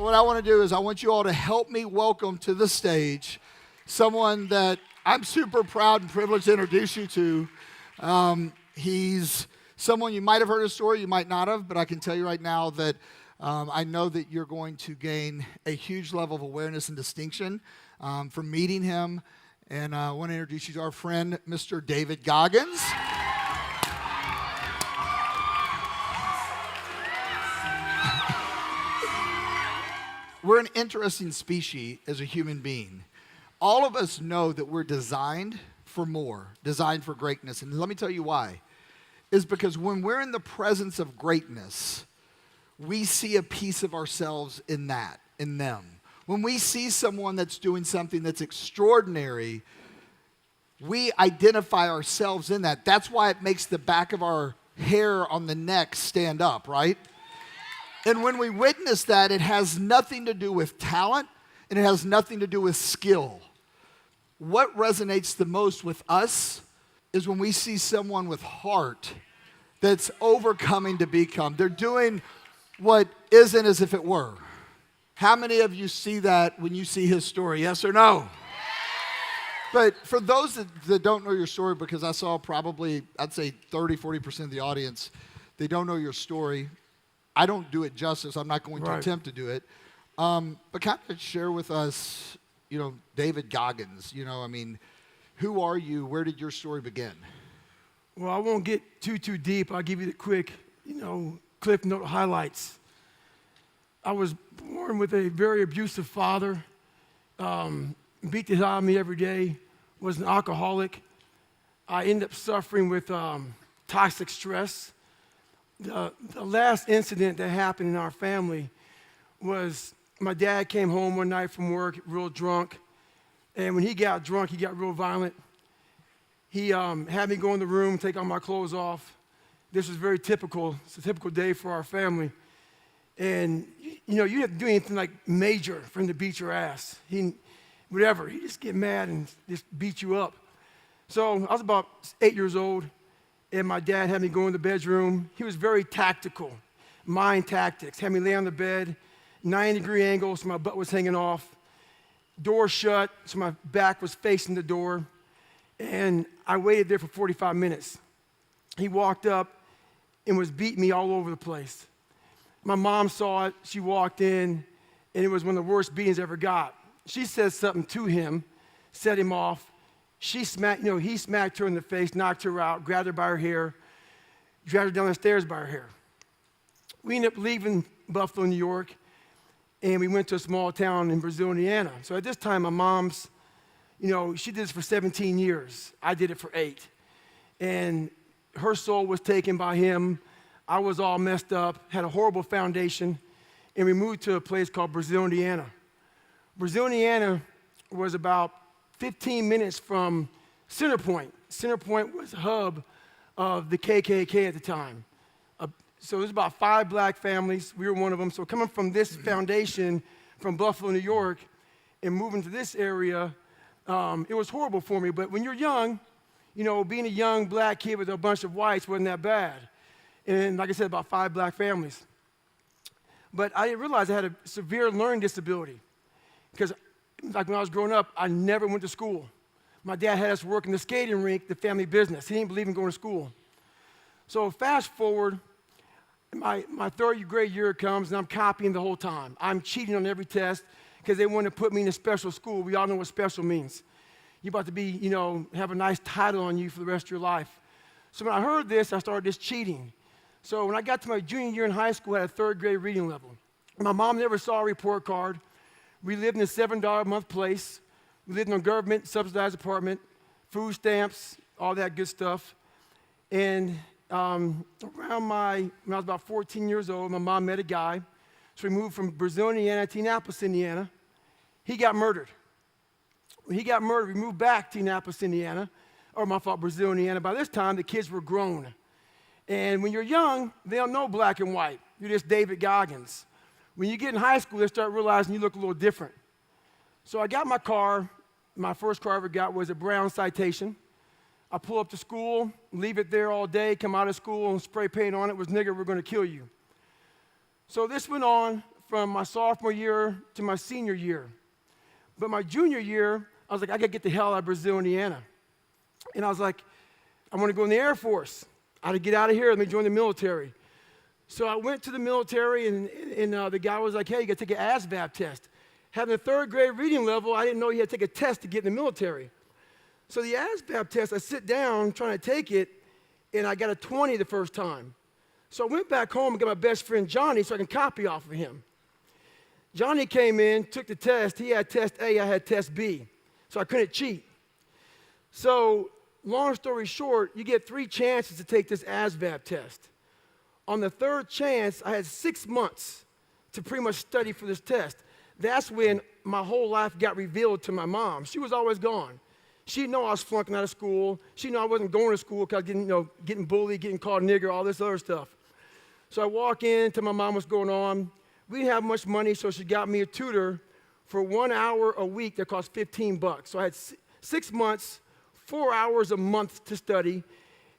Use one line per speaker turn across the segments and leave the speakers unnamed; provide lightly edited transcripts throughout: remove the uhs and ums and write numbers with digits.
what I want to do is I want you all to help me welcome to the stage someone that I'm super proud and privileged to introduce you to. He's someone you might have heard his story, you might not have, but I can tell you right now that I know that you're going to gain a huge level of awareness and distinction from meeting him. And I want to introduce you to our friend, Mr. David Goggins. We're an interesting species as a human being. All of us know that we're designed for more, designed for greatness. And let me tell you why. Is because when we're in the presence of greatness, we see a piece of ourselves in that, in them. When we see someone that's doing something that's extraordinary, we identify ourselves in that. That's why it makes the back of our hair on the neck stand up, right? And when we witness that, it has nothing to do with talent, and it has nothing to do with skill. What resonates the most with us is when we see someone with heart that's overcoming to become. They're doing what isn't as if it were. How many of you see that when you see his story? Yes or no? But for those that don't know your story, because I saw probably, I'd say 30, 40% of the audience, they don't know your story. I don't do it justice. I'm not going to attempt to do it. But kind of share with us, David Goggins. Who are you? Where did your story begin?
Well, I won't get too deep. I'll give you the quick, cliff note highlights. I was born with a very abusive father, beat the hell out of me every day, was an alcoholic. I ended up suffering with toxic stress. The last incident that happened in our family was my dad came home one night from work real drunk, and when he got drunk, he got real violent. He had me go in the room, take all my clothes off. This was very typical. It's a typical day for our family. And, you didn't have to do anything like major for him to beat your ass. He just get mad and just beat you up. So I was about 8 years old, and my dad had me go in the bedroom. He was very tactical, mind tactics. Had me lay on the bed, 90-degree angle, so my butt was hanging off. Door shut, so my back was facing the door. And I waited there for 45 minutes. He walked up and was beating me all over the place. My mom saw it. She walked in, and it was one of the worst beatings I ever got. She said something to him, set him off. He smacked her in the face, knocked her out, grabbed her by her hair, dragged her down the stairs by her hair. We ended up leaving Buffalo, New York, and we went to a small town in Brazil, Indiana. So at this time, my mom's, she did this for 17 years. I did it for 8. And her soul was taken by him. I was all messed up, had a horrible foundation, and we moved to a place called Brazil, Indiana. Brazil, Indiana was about 15 minutes from Center Point. Center Point was the hub of the KKK at the time. So there's about 5 black families. We were one of them. So coming from this foundation from Buffalo, New York, and moving to this area, it was horrible for me. But when you're young, being a young black kid with a bunch of whites wasn't that bad. And like I said, about 5 black families. But I didn't realize I had a severe learning disability. Because like when I was growing up, I never went to school. My dad had us work in the skating rink, the family business. He didn't believe in going to school. So fast forward, my 3rd grade year comes, and I'm copying the whole time. I'm cheating on every test because they want to put me in a special school. We all know what special means. You're about to be, have a nice title on you for the rest of your life. So when I heard this, I started just cheating. So when I got to my junior year in high school, I had a 3rd grade reading level. My mom never saw a report card. We lived in a $7 a month place. We lived in a government subsidized apartment, food stamps, all that good stuff. And when I was about 14 years old, my mom met a guy. So we moved from Brazil, Indiana to Indianapolis, Indiana. He got murdered. When he got murdered, we moved back to Indianapolis, Indiana. Brazil, Indiana. By this time, the kids were grown. And when you're young, they don't know black and white. You're just David Goggins. When you get in high school, they start realizing you look a little different. So I got my car. My first car I ever got was a brown Citation. I pull up to school, leave it there all day, come out of school and spray paint on it. Was, "Nigger, we're going to kill you." So this went on from my sophomore year to my senior year. But my junior year, I was like, I got to get the hell out of Brazil, Indiana. And I was like, I want to go in the Air Force. I had to get out of here. Let me join the military. So I went to the military, and the guy was like, hey, you got to take an ASVAB test. Having a third grade reading level, I didn't know you had to take a test to get in the military. So the ASVAB test, I sit down trying to take it, and I got a 20 the first time. So I went back home and got my best friend Johnny so I can copy off of him. Johnny came in, took the test. He had test A, I had test B. So I couldn't cheat. So long story short, you get 3 chances to take this ASVAB test. On the third chance, I had 6 months to pretty much study for this test. That's when my whole life got revealed to my mom. She was always gone. She didn't know I was flunking out of school. She didn't know I wasn't going to school because I was getting bullied, getting called nigger, all this other stuff. So I walk in, tell my mom what's going on. We didn't have much money, so she got me a tutor for 1 hour a week that cost $15. So I had 6 months, 4 hours a month to study.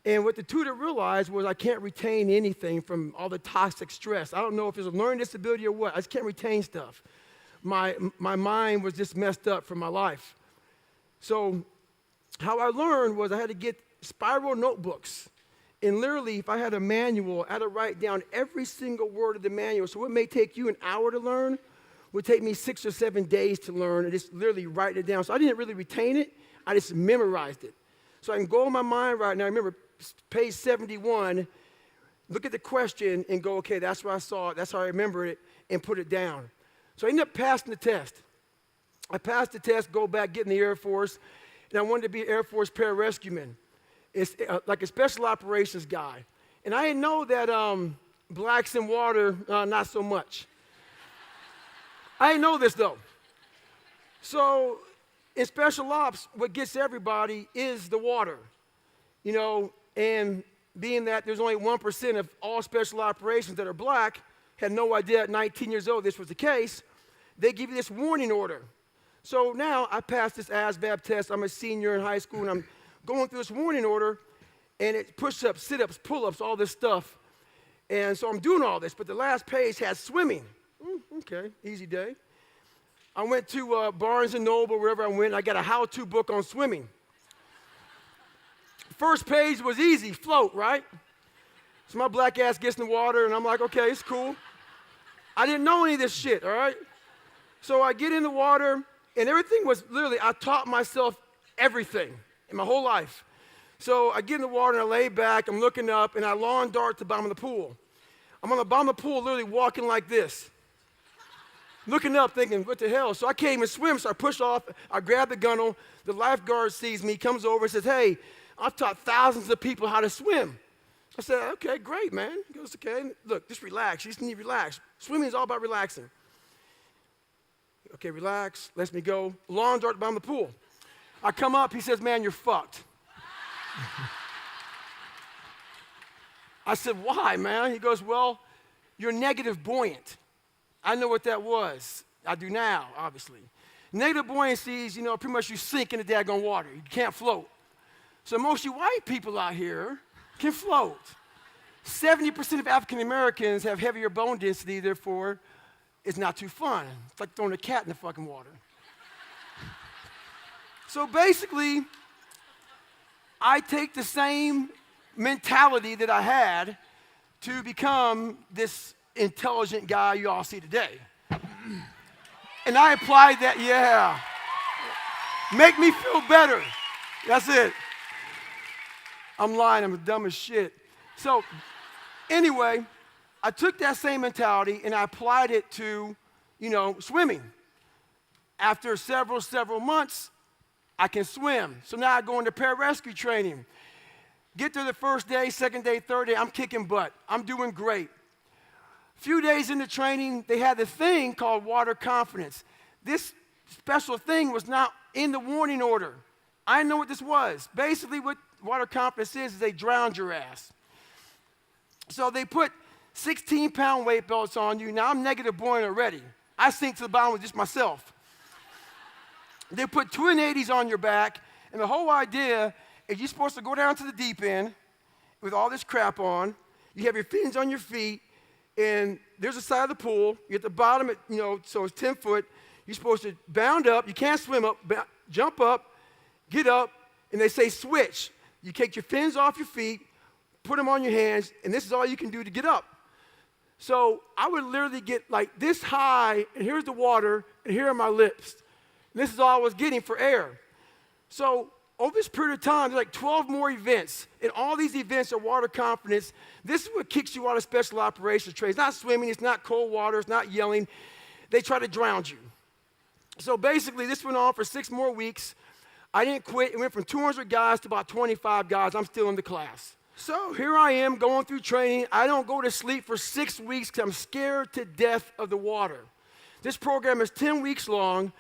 And what the tutor realized was I can't retain anything from all the toxic stress. I don't know if it's a learning disability or what. I just can't retain stuff. My mind was just messed up from my life. So how I learned was I had to get spiral notebooks. And literally, if I had a manual, I had to write down every single word of the manual. So what may take you an hour to learn would take me 6 or 7 days to learn, and just literally write it down. So I didn't really retain it. I just memorized it. So I can go in my mind right now. I remember page 71, look at the question and go, okay, that's what I saw. That's how I remember it, and put it down. So I ended up passing the test. I passed the test, go back, get in the Air Force, and I wanted to be an Air Force pararescueman. It's like a special operations guy. And I didn't know that blacks in water, not so much. I didn't know this, though. So in special ops, what gets everybody is the water, and being that there's only 1% of all special operations that are black, had no idea at 19 years old this was the case, they give you this warning order. So now I passed this ASVAB test. I'm a senior in high school, and I'm going through this warning order, and it's push-ups, sit-ups, pull-ups, all this stuff. And so I'm doing all this, but the last page has swimming. Okay, easy day. I went to Barnes & Noble, wherever I went, and I got a how-to book on swimming. First page was easy, float, right? So my black ass gets in the water, and I'm like, okay, it's cool. I didn't know any of this shit, all right? So I get in the water, and everything was literally, I taught myself everything in my whole life. So I get in the water, and I lay back, I'm looking up, and I lawn dart to the bottom of the pool. I'm on the bottom of the pool, literally walking like this. Looking up, thinking, what the hell? So I can't even swim, so I push off, I grab the gunnel, the lifeguard sees me, comes over and says, hey, I've taught thousands of people how to swim. I said, okay, great, man. He goes, okay, look, just relax. You just need to relax. Swimming is all about relaxing. Okay, relax, lets me go. Lawn dart down the pool. I come up, he says, man, you're fucked. I said, why, man? He goes, well, you're negative buoyant. I know what that was. I do now, obviously. Negative buoyancy is, pretty much you sink in the daggone water. You can't float. So most of you white people out here can float. 70% of African Americans have heavier bone density, therefore, it's not too fun. It's like throwing a cat in the fucking water. So basically, I take the same mentality that I had to become this intelligent guy you all see today. And I applied that, yeah. Make me feel better. That's it. I'm lying, I'm dumb as shit. So anyway, I took that same mentality and I applied it to, swimming. After several months, I can swim. So now I go into pararescue training. Get there the first day, second day, third day, I'm kicking butt. I'm doing great. A few days into training, they had this thing called water confidence. This special thing was not in the warning order. I didn't know what this was. Basically, what water confidence is they drowned your ass. So they put 16-pound weight belts on you. Now I'm negative buoyant already. I sink to the bottom with just myself. They put 280s on your back, and the whole idea is you're supposed to go down to the deep end with all this crap on. You have your fins on your feet, and there's a side of the pool. You're at the bottom, so it's 10 foot. You're supposed to bound up. You can't swim up, jump up, get up, and they say switch. You take your fins off your feet, put them on your hands, and this is all you can do to get up. So I would literally get like this high, and here's the water, and here are my lips. And this is all I was getting for air. So over this period of time, there's like 12 more events, and all these events are water confidence. This is what kicks you out of special operations training. It's not swimming, it's not cold water, it's not yelling. They try to drown you. So basically, this went on for 6 more weeks. I didn't quit. It went from 200 guys to about 25 guys. I'm still in the class. So here I am going through training. I don't go to sleep for 6 weeks because I'm scared to death of the water. This program is 10 weeks long.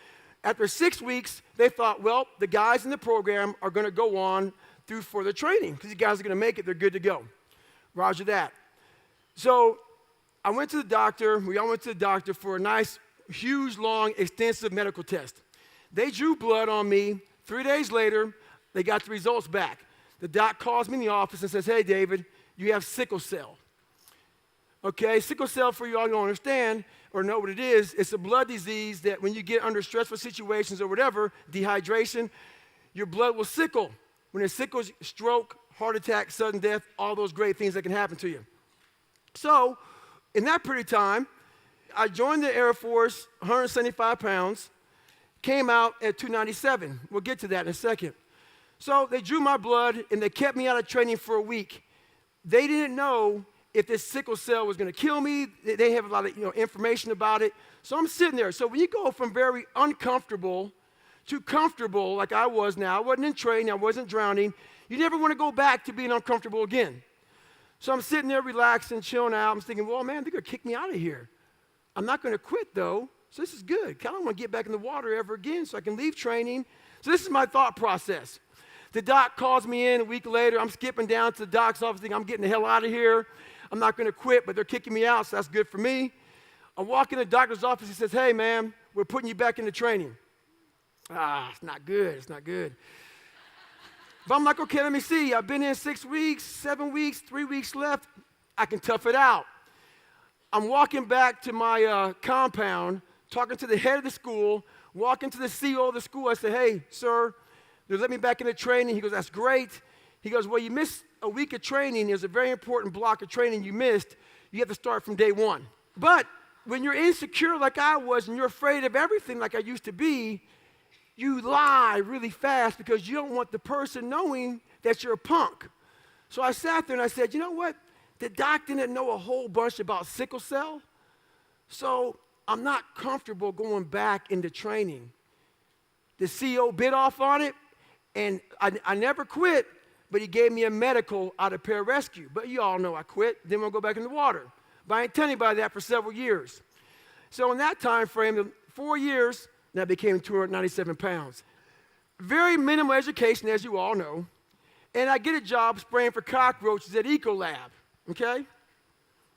After 6 weeks, they thought, well, the guys in the program are going to go on through further training because you guys are going to make it. They're good to go. Roger that. So I went to the doctor. We all went to the doctor for a nice, huge, long, extensive medical test. They drew blood on me. 3 days later, they got the results back. The doc calls me in the office and says, hey, David, you have sickle cell. Okay, sickle cell, for you all who don't understand or know what it is, it's a blood disease that when you get under stressful situations or whatever, dehydration, your blood will sickle. When it sickles, stroke, heart attack, sudden death, all those great things that can happen to you. So in that period of time, I joined the Air Force, 175 pounds, came out at 297. We'll get to that in a second. So they drew my blood, and they kept me out of training for a week. They didn't know if this sickle cell was going to kill me. They have a lot of information about it. So I'm sitting there. So when you go from very uncomfortable to comfortable, like I was now, I wasn't in training, I wasn't drowning, you never want to go back to being uncomfortable again. So I'm sitting there relaxing, chilling out. I'm thinking, well, man, they're going to kick me out of here. I'm not going to quit, though. So this is good. I don't want to get back in the water ever again so I can leave training. So this is my thought process. The doc calls me in a week later. I'm skipping down to the doc's office thinking, I'm getting the hell out of here. I'm not going to quit, but they're kicking me out, so that's good for me. I walk in the doctor's office. He says, hey, man, we're putting you back into training. It's not good. It's not good. But I'm like, okay, let me see. I've been in 6 weeks, 7 weeks, 3 weeks left. I can tough it out. I'm walking back to my compound, talking to the head of the school, walking to the CEO of the school. I say, hey, sir, they let me back into training. He goes, that's great. He goes, well, you missed a week of training. There's a very important block of training you missed. You have to start from day one. But when you're insecure like I was and you're afraid of everything like I used to be, you lie really fast because you don't want the person knowing that you're a punk. So I sat there and I said, you know what? The doc didn't know a whole bunch about sickle cell, so I'm not comfortable going back into training. The CEO bid off on it, and I never quit, but he gave me a medical out of pararescue. But you all know I quit, didn't want to go back in the water. But I ain't telling anybody that for several years. So in that time frame, 4 years, and I became 297 pounds. Very minimal education, as you all know. And I get a job spraying for cockroaches at Ecolab, okay?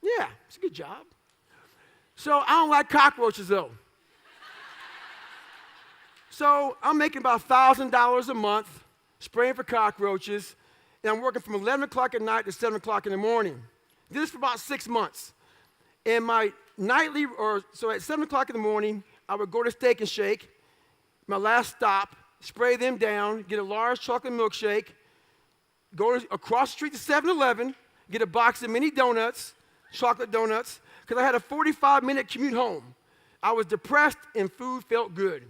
Yeah, it's a good job. So I don't like cockroaches, though. So I'm making about $1,000 a month spraying for cockroaches, and I'm working from 11 o'clock at night to 7 o'clock in the morning. Did this for about 6 months. And my nightly, so at 7 o'clock in the morning, I would go to Steak and Shake, my last stop, spray them down, get a large chocolate milkshake, go across the street to 7-Eleven, get a box of mini donuts, chocolate donuts, because I had a 45-minute commute home. I was depressed and food felt good.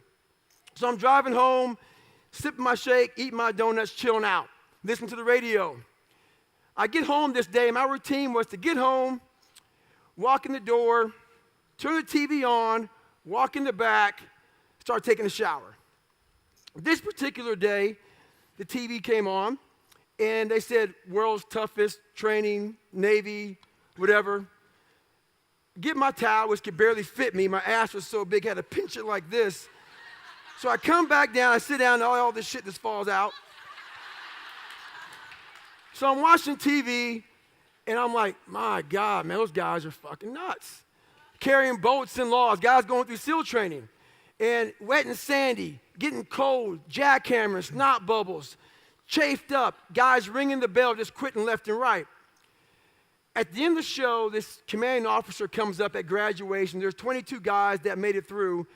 So I'm driving home, sipping my shake, eating my donuts, chilling out, listening to the radio. I get home this day, my routine was to get home, walk in the door, turn the TV on, walk in the back, start taking a shower. This particular day, the TV came on, and they said, world's toughest training, Navy, whatever. Get my towel, which could barely fit me. My ass was so big, I had to pinch it like this. So I come back down, I sit down, and all this shit just falls out. So I'm watching TV, and I'm like, my God, man, those guys are fucking nuts. Carrying boats and logs, guys going through SEAL training. And wet and sandy, getting cold, jackhammers, snot bubbles, chafed up, guys ringing the bell, just quitting left and right. At the end of the show, this commanding officer comes up at graduation. There's 22 guys that made it through.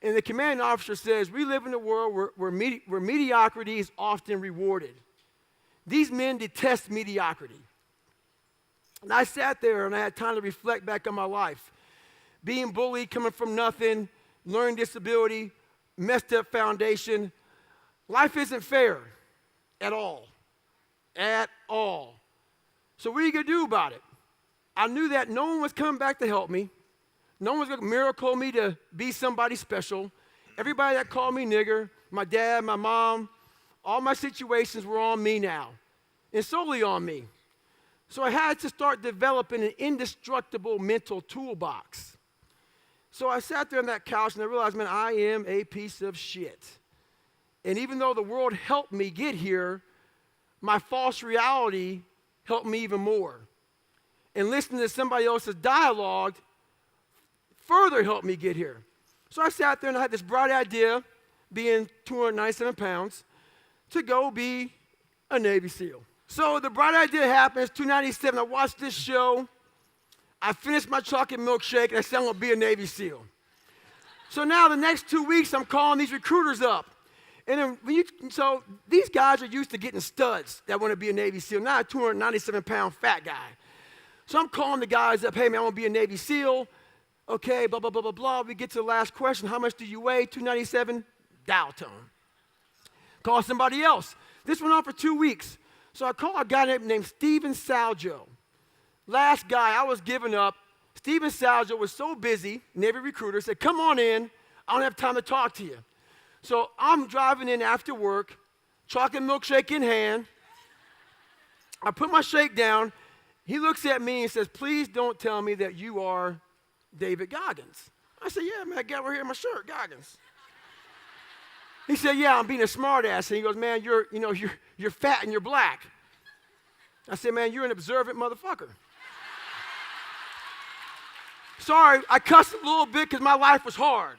And the commanding officer says, we live in a world where mediocrity is often rewarded. These men detest mediocrity. And I sat there and I had time to reflect back on my life. Being bullied, coming from nothing, learning disability, messed up foundation. Life isn't fair at all. At all. So what are you going to do about it? I knew that no one was coming back to help me. No one was going to miracle me to be somebody special. Everybody that called me nigger, my dad, my mom, all my situations were on me now, and solely on me. So I had to start developing an indestructible mental toolbox. So I sat there on that couch and I realized, man, I am a piece of shit. And even though the world helped me get here, my false reality helped me even more. And listening to somebody else's dialogue further helped me get here. So I sat there and I had this bright idea, being 297 pounds, to go be a Navy SEAL. So the bright idea happens, 297, I watched this show, I finished my chocolate milkshake, and I said I'm going to be a Navy SEAL. So now the next 2 weeks, I'm calling these recruiters up. And then so these guys are used to getting studs that want to be a Navy SEAL, not a 297-pound fat guy. So I'm calling the guys up, hey, man, I want to be a Navy SEAL. Okay, blah, blah, blah, blah, blah. We get to the last question. How much do you weigh? 297? Dial tone. Call somebody else. This went on for 2 weeks. So I called a guy named Steven Saljo. Last guy, I was giving up. Steven Saljo was so busy, Navy recruiter, said, come on in. I don't have time to talk to you. So I'm driving in after work, chocolate milkshake in hand. I put my shake down. He looks at me and says, please don't tell me that you are David Goggins. I said, yeah, man, I got right here in my shirt, Goggins. He said, yeah, I'm being a smart ass. And he goes, man, you're fat and you're black. I said, man, you're an observant motherfucker. Sorry, I cussed a little bit because my life was hard.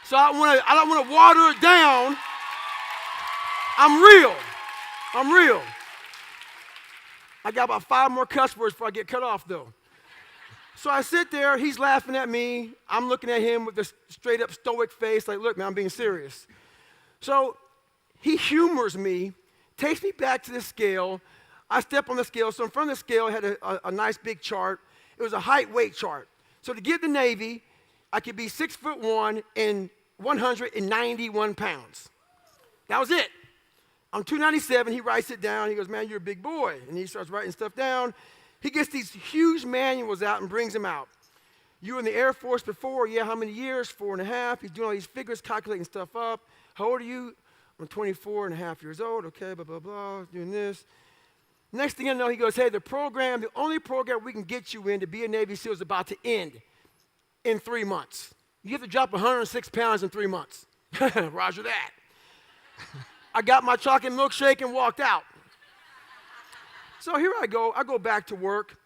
So I don't want to water it down. I'm real. I'm real. I got about 5 more cuss words before I get cut off, though. So I sit there. He's laughing at me. I'm looking at him with this straight-up stoic face, like, look, man, I'm being serious. So he humors me, takes me back to the scale. I step on the scale. So in front of the scale, I had a nice big chart. It was a height-weight chart. So to get the Navy, I could be 6'1" and 191 pounds. That was it. I'm 297. He writes it down. He goes, man, you're a big boy. And he starts writing stuff down. He gets these huge manuals out and brings them out. You were in the Air Force before? Yeah, how many years? 4.5. He's doing all these figures, calculating stuff up. How old are you? I'm 24 and a half years old. Okay, blah, blah, blah, doing this. Next thing I know, he goes, hey, the only program we can get you in to be a Navy SEAL is about to end in 3 months. You have to drop 106 pounds in 3 months. Roger that. I got my chocolate milkshake and walked out. So here I go back to work,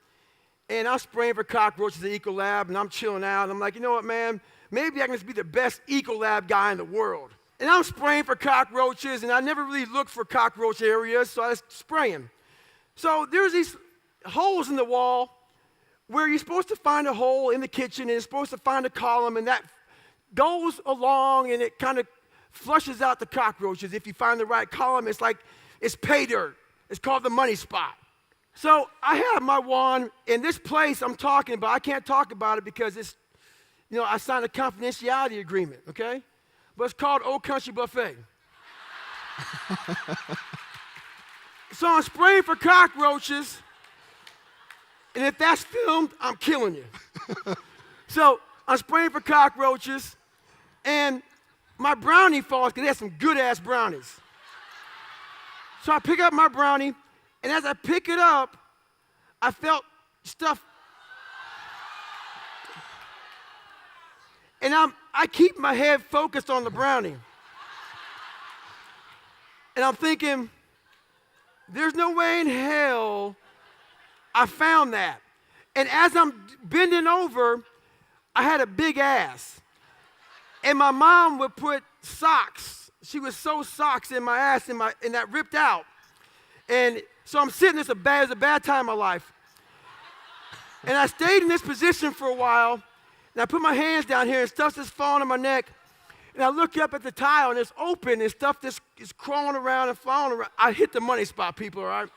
and I'm spraying for cockroaches at Ecolab, and I'm chilling out. And I'm like, you know what, man? Maybe I can just be the best Ecolab guy in the world. And I'm spraying for cockroaches, and I never really looked for cockroach areas, so I was spraying. So there's these holes in the wall where you're supposed to find a hole in the kitchen, and it's supposed to find a column, and that goes along, and it kind of flushes out the cockroaches. If you find the right column, it's like it's pay dirt. It's called the money spot. So I have my wand in this place I'm talking about. I can't talk about it because it's, I signed a confidentiality agreement, okay? But it's called Old Country Buffet. So I'm spraying for cockroaches, and if that's filmed, I'm killing you. So I'm spraying for cockroaches, and my brownie falls because they have some good-ass brownies. So I pick up my brownie, and as I pick it up, I felt stuff. And I keep my head focused on the brownie. And I'm thinking, there's no way in hell I found that. And as I'm bending over, I had a big ass. And my mom would put socks. She would sew socks in my ass, and that ripped out. And so I'm sitting, it was a bad time in my life. And I stayed in this position for a while, and I put my hands down here, and stuff's just falling on my neck. And I look up at the tile, and it's open, and stuff just is crawling around and falling around. I hit the money spot, people, all right?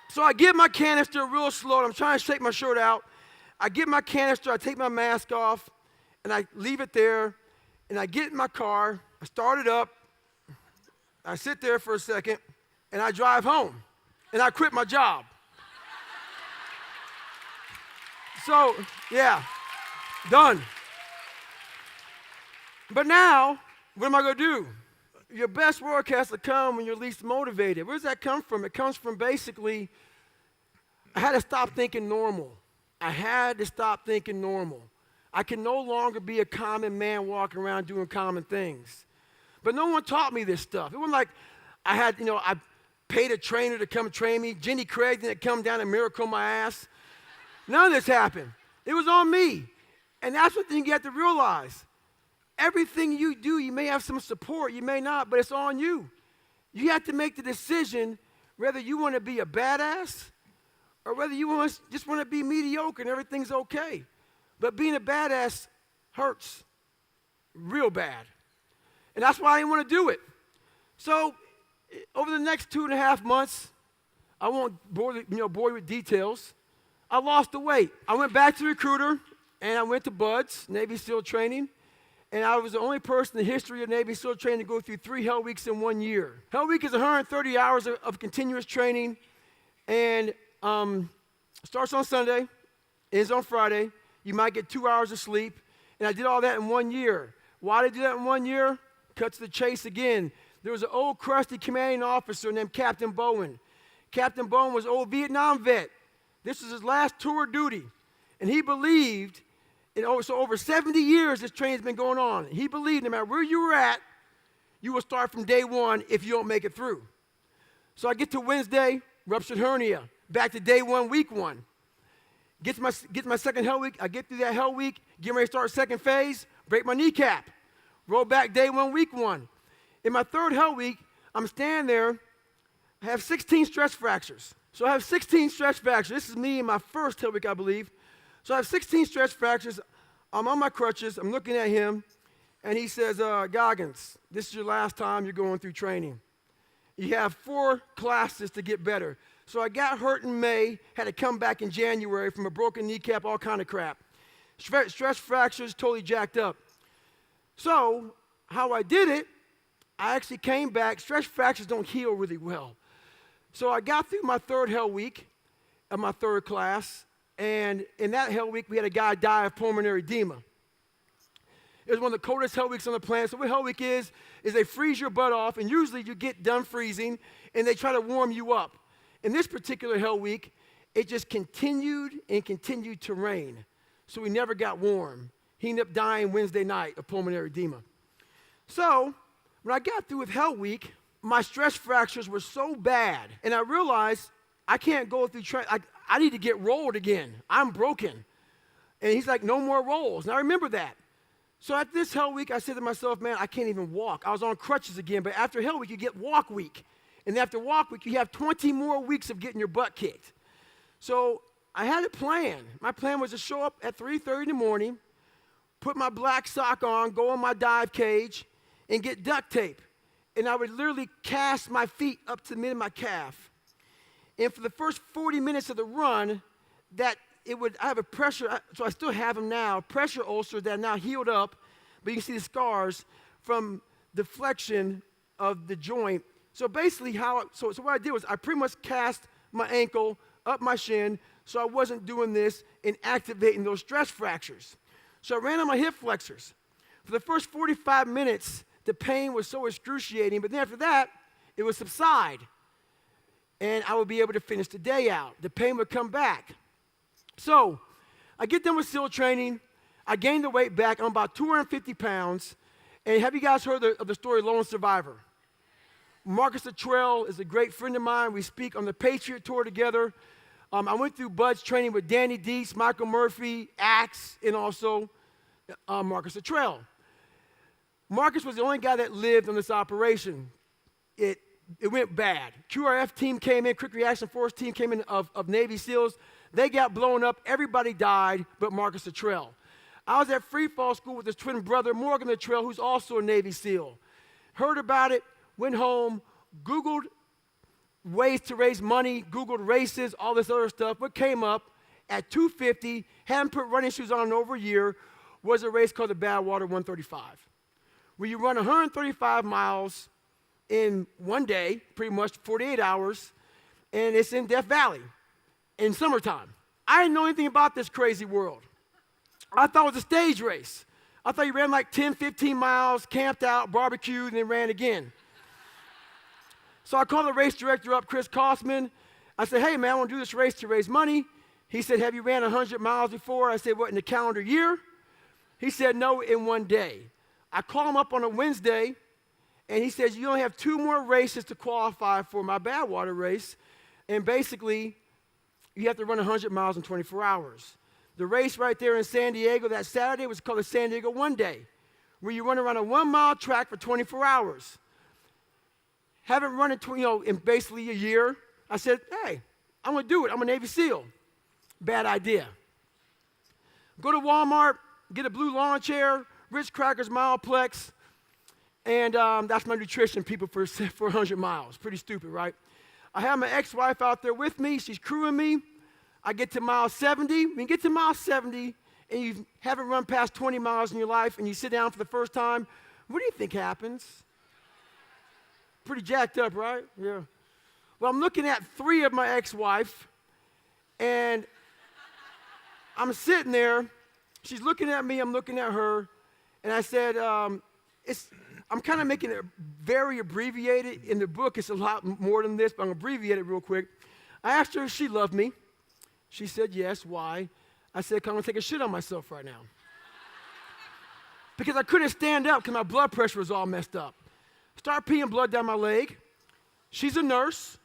So I get my canister real slow, and I'm trying to shake my shirt out. I get my canister, I take my mask off, and I leave it there, and I get in my car, I start it up, I sit there for a second, and I drive home, and I quit my job. So, yeah, done. But now, what am I going to do? Your best work has to come when you're least motivated. Where does that come from? It comes from basically, I had to stop thinking normal. I had to stop thinking normal. I can no longer be a common man walking around doing common things. But no one taught me this stuff. It wasn't like I had, I paid a trainer to come train me. Jenny Craig didn't come down and miracle my ass. None of this happened. It was on me. And that's what you have to realize. Everything you do, you may have some support, you may not, but it's on you. You have to make the decision whether you want to be a badass or whether you just want to be mediocre and everything's okay. But being a badass hurts real bad. And that's why I didn't want to do it. So over the next 2.5 months, I won't bore you with details, I lost the weight. I went back to the recruiter, and I went to Buds, Navy SEAL training, and I was the only person in the history of Navy SEAL training to go through 3 Hell Weeks in 1 year. Hell Week is 130 hours of continuous training, and starts on Sunday, ends on Friday. You might get 2 hours of sleep, and I did all that in 1 year. Why did I do that in 1 year? Cut to the chase again. There was an old crusty commanding officer named Captain Bowen. Captain Bowen was an old Vietnam vet. This was his last tour of duty, and he believed, so over 70 years this training's been going on. He believed no matter where you were at, you will start from day one if you don't make it through. So I get to Wednesday, ruptured hernia. Back to day 1, week 1. Get to my second Hell Week. I get through that Hell Week, get ready to start second phase, break my kneecap. Roll back day 1, week 1. In my third Hell Week, I'm standing there. I have 16 stress fractures. So I have 16 stress fractures. This is me in my first Hell Week, I believe. So I have 16 stress fractures. I'm on my crutches. I'm looking at him, and he says, Goggins, this is your last time you're going through training. You have 4 classes to get better. So I got hurt in May, had to come back in January from a broken kneecap, all kind of crap. Stress fractures, totally jacked up. So how I did it, I actually came back. Stress fractures don't heal really well. So I got through my third Hell Week of my third class, and in that Hell Week, we had a guy die of pulmonary edema. It was one of the coldest Hell Weeks on the planet. So what Hell Week is they freeze your butt off, and usually you get done freezing, and they try to warm you up. In this particular Hell Week, it just continued and continued to rain. So he never got warm. He ended up dying Wednesday night of pulmonary edema. So when I got through with Hell Week, my stress fractures were so bad, and I realized I can't go through I need to get rolled again. I'm broken. And he's like, no more rolls. And I remember that. So at this Hell Week, I said to myself, man, I can't even walk. I was on crutches again, but after Hell Week, you get Walk Week. And after Walk Week, you have 20 more weeks of getting your butt kicked. So I had a plan. My plan was to show up at 3:30 in the morning, put my black sock on, go on my dive cage, and get duct tape. And I would literally cast my feet up to the mid of my calf. And for the first 40 minutes of the run, I have a pressure, so I still have them now, pressure ulcers that are now healed up, but you can see the scars from the flexion of the joint. So basically so what I did was I pretty much cast my ankle up my shin so I wasn't doing this and activating those stress fractures. So I ran on my hip flexors. For the first 45 minutes, the pain was so excruciating, but then after that, it would subside. And I would be able to finish the day out. The pain would come back. So I get done with SEAL training. I gained the weight back. I'm about 250 pounds. And have you guys heard of the story Lone Survivor? Marcus Luttrell is a great friend of mine. We speak on the Patriot Tour together. I went through Bud's training with Danny Deese, Michael Murphy, Axe, and also Marcus Luttrell. Marcus was the only guy that lived on this operation. it went bad. QRF team came in, Quick Reaction Force team came in of Navy SEALs. They got blown up. Everybody died but Marcus Luttrell. I was at free fall school with his twin brother, Morgan Luttrell, who's also a Navy SEAL. Heard about it, went home, Googled ways to raise money, Googled races, all this other stuff. What came up at 250, hadn't put running shoes on in over a year, was a race called the Badwater 135, where you run 135 miles in one day, pretty much 48 hours, and it's in Death Valley in summertime. I didn't know anything about this crazy world. I thought it was a stage race. I thought you ran like 10, 15 miles, camped out, barbecued, and then ran again. So I called the race director up, Chris Kosman. I said, hey, man, I want to do this race to raise money. He said, have you ran 100 miles before? I said, what, in the calendar year? He said, no, in one day. I called him up on a Wednesday, and he says, you only have 2 more races to qualify for my Badwater race, and basically, you have to run 100 miles in 24 hours. The race right there in San Diego that Saturday was called the San Diego One Day, where you run around a 1-mile track for 24 hours. Haven't run it, in basically a year. I said, hey, I'm going to do it. I'm a Navy SEAL. Bad idea. Go to Walmart, get a blue lawn chair, Ritz Crackers Mileplex, and that's my nutrition, people, for 100 miles. Pretty stupid, right? I have my ex-wife out there with me. She's crewing me. I get to mile 70. When you get to mile 70 and you haven't run past 20 miles in your life and you sit down for the first time, what do you think happens? Pretty jacked up, right? Yeah. Well, I'm looking at 3 of my ex-wife, and I'm sitting there. She's looking at me. I'm looking at her. And I said, I'm kind of making it very abbreviated. In the book, it's a lot more than this, but I'm going to abbreviate it real quick. I asked her if she loved me. She said yes. Why? I said, I'm going to take a shit on myself right now. Because I couldn't stand up because my blood pressure was all messed up. Start peeing blood down my leg. She's a nurse,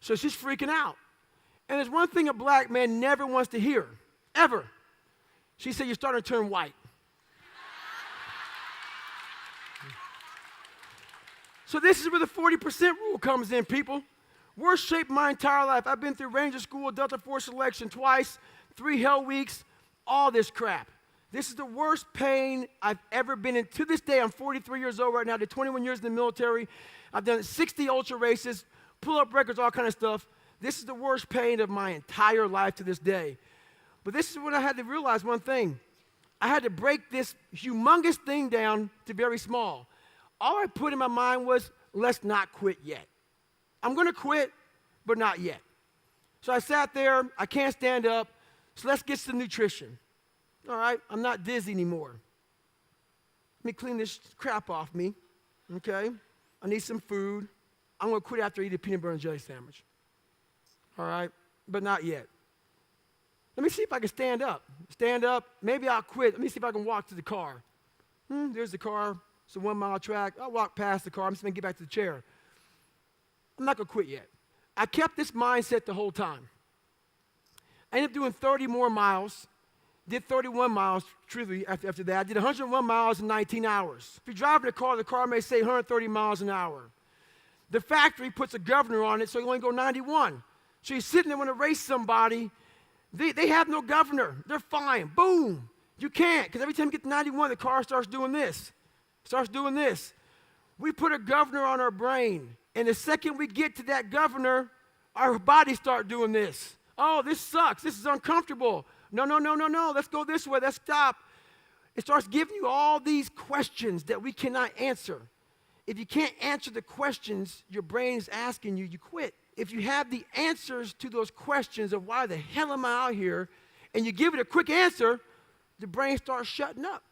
so she's freaking out. And there's one thing a black man never wants to hear, ever. She said, you're starting to turn white. So this is where the 40% rule comes in, people. Worst shape my entire life. I've been through Ranger School, Delta Force selection twice, 3 hell weeks, all this crap. This is the worst pain I've ever been in. To this day, I'm 43 years old right now. I did 21 years in the military. I've done 60 ultra races, pull-up records, all kind of stuff. This is the worst pain of my entire life to this day. But this is when I had to realize one thing. I had to break this humongous thing down to very small. All I put in my mind was, let's not quit yet. I'm going to quit, but not yet. So I sat there. I can't stand up. So let's get some nutrition. All right, I'm not dizzy anymore. Let me clean this crap off me, okay? I need some food. I'm going to quit after I eat a peanut butter and jelly sandwich. All right, but not yet. Let me see if I can stand up. Stand up, maybe I'll quit. Let me see if I can walk to the car. There's the car. It's a 1-mile track. I'll walk past the car. I'm just going to get back to the chair. I'm not going to quit yet. I kept this mindset the whole time. I ended up doing 30 more miles. Did 31 miles, truthfully, after that. I did 101 miles in 19 hours. If you're driving a car, the car may say 130 miles an hour. The factory puts a governor on it, so you only go 91. So you're sitting there when to race somebody. They have no governor. They're fine. Boom. You can't, because every time you get to 91, the car starts doing this. Starts doing this. We put a governor on our brain, and the second we get to that governor, our bodies start doing this. Oh, this sucks. This is uncomfortable. No, let's go this way, let's stop. It starts giving you all these questions that we cannot answer. If you can't answer the questions your brain is asking you, you quit. If you have the answers to those questions of why the hell am I out here, and you give it a quick answer, the brain starts shutting up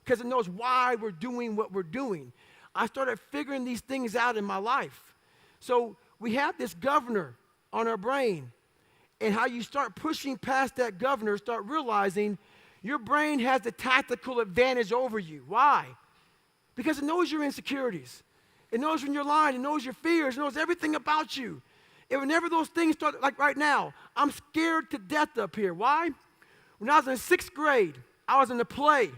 because it knows why we're doing what we're doing. I started figuring these things out in my life. So we have this governor on our brain. And how you start pushing past that governor, start realizing your brain has the tactical advantage over you. Why? Because it knows your insecurities. It knows when you're lying. It knows your fears. It knows everything about you. And whenever those things start, like right now, I'm scared to death up here. Why? When I was in 6th grade, I was in a play.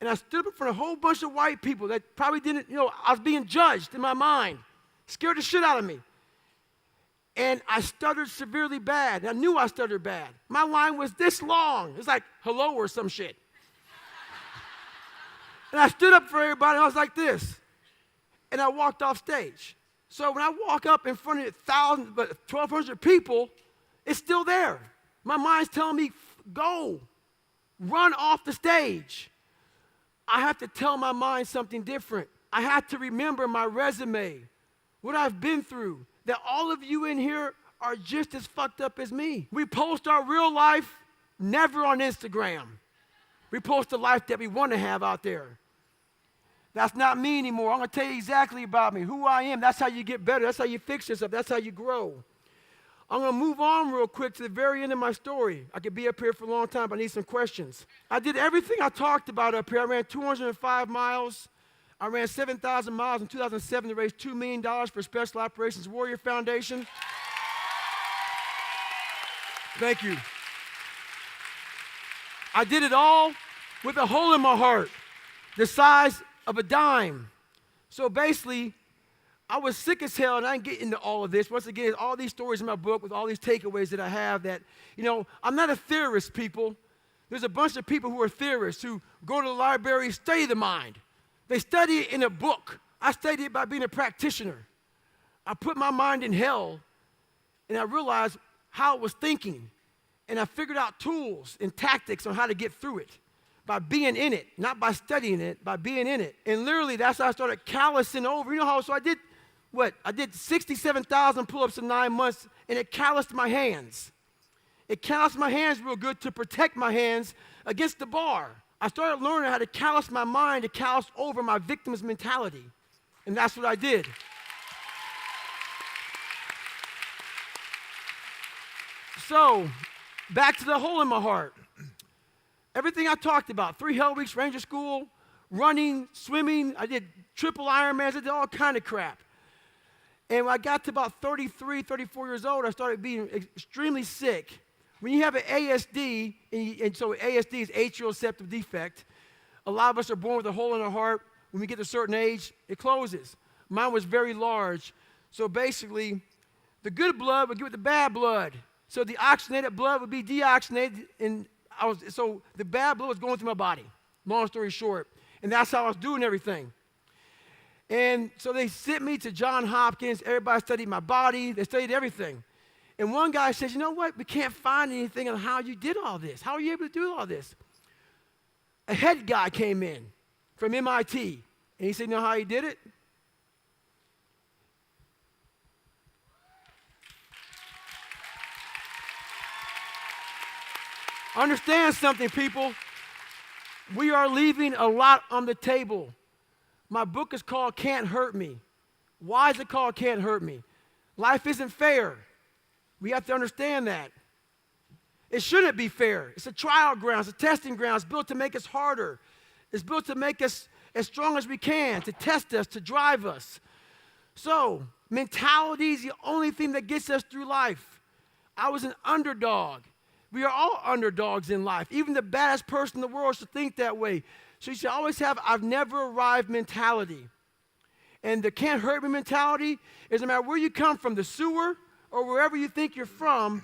And I stood up in front of a whole bunch of white people that probably didn't, I was being judged in my mind. Scared the shit out of me. And I stuttered severely bad. And I knew I stuttered bad. My line was this long. It's like hello or some shit. And I stood up for everybody, and I was like this. And I walked off stage. So when I walk up in front of 1,200 people, it's still there. My mind's telling me, go, run off the stage. I have to tell my mind something different. I have to remember my resume, what I've been through, that all of you in here are just as fucked up as me. We post our real life never on Instagram. We post the life that we want to have out there. That's not me anymore. I'm going to tell you exactly about me, who I am. That's how you get better. That's how you fix yourself. That's how you grow. I'm going to move on real quick to the very end of my story. I could be up here for a long time, but I need some questions. I did everything I talked about up here. I ran 205 miles. I ran 7,000 miles in 2007 to raise $2 million for Special Operations Warrior Foundation. Thank you. I did it all with a hole in my heart, the size of a dime. So basically, I was sick as hell, and I didn't get into all of this. Once again, all these stories in my book with all these takeaways that I have that, I'm not a theorist, people. There's a bunch of people who are theorists who go to the library, study the mind. They study it in a book. I studied it by being a practitioner. I put my mind in hell, and I realized how it was thinking. And I figured out tools and tactics on how to get through it by being in it, not by studying it, by being in it. And literally, that's how I started callousing over. So I did what? I did 67,000 pull-ups in 9 months, and it calloused my hands. It calloused my hands real good to protect my hands against the bar. I started learning how to callous my mind, to callous over my victim's mentality. And that's what I did. So, back to the hole in my heart. Everything I talked about, 3 Hell Weeks, Ranger School, running, swimming, I did triple Ironmans, I did all kind of crap. And when I got to about 33, 34 years old, I started being extremely sick. When you have an ASD, and so ASD is atrial septal defect, a lot of us are born with a hole in our heart. When we get to a certain age, it closes. Mine was very large. So basically, the good blood would get with the bad blood. So the oxygenated blood would be deoxygenated, and so the bad blood was going through my body, long story short. And that's how I was doing everything. And so they sent me to Johns Hopkins. Everybody studied my body. They studied everything. And one guy says, you know what? We can't find anything on how you did all this. How are you able to do all this? A head guy came in from MIT. And he said, you know how he did it? Understand something, people. We are leaving a lot on the table. My book is called Can't Hurt Me. Why is it called Can't Hurt Me? Life isn't fair. We have to understand that. It shouldn't be fair. It's a trial ground. It's a testing ground. It's built to make us harder. It's built to make us as strong as we can, to test us, to drive us. So, mentality is the only thing that gets us through life. I was an underdog. We are all underdogs in life. Even the baddest person in the world should think that way. So you should always have I've never arrived mentality. And the can't hurt me mentality is no matter where you come from, the sewer or wherever you think you're from.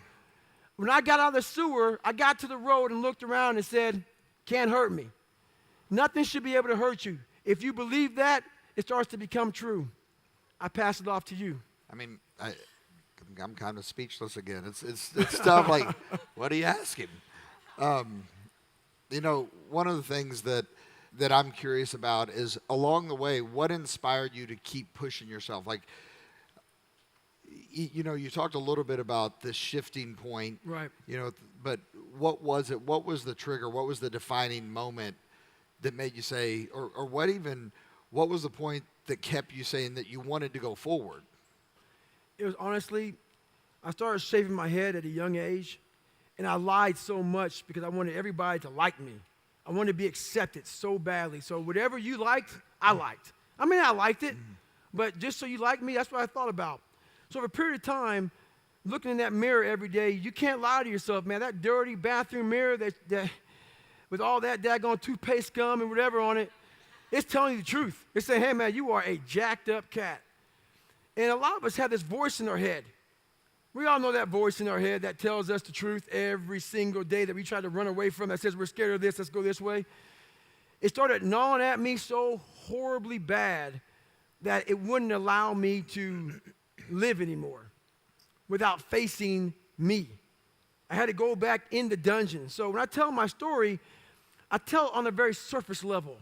When I got out of the sewer, I got to the road and looked around and said, can't hurt me. Nothing should be able to hurt you. If you believe that, it starts to become true. I pass it off to you.
I mean, I'm kind of speechless again. It's stuff like, what are you asking? One of the things that I'm curious about is along the way, what inspired you to keep pushing yourself? Like, you talked a little bit about the shifting point.
Right.
But what was it? What was the trigger? What was the defining moment that made you say, or what was the point that kept you saying that you wanted to go forward?
It was honestly, I started shaving my head at a young age, and I lied so much because I wanted everybody to like me. I wanted to be accepted so badly. So whatever you liked, I liked. I mean, I liked it, but just so you like me, that's what I thought about. So for a period of time, looking in that mirror every day, you can't lie to yourself, man. That dirty bathroom mirror that with all that daggone toothpaste scum and whatever on it, it's telling you the truth. It's saying, hey, man, you are a jacked up cat. And a lot of us have this voice in our head. We all know that voice in our head that tells us the truth every single day that we try to run away from, that says we're scared of this, let's go this way. It started gnawing at me so horribly bad that it wouldn't allow me to live anymore without facing me. I had to go back in the dungeon. So when I tell my story, I tell it on a very surface level.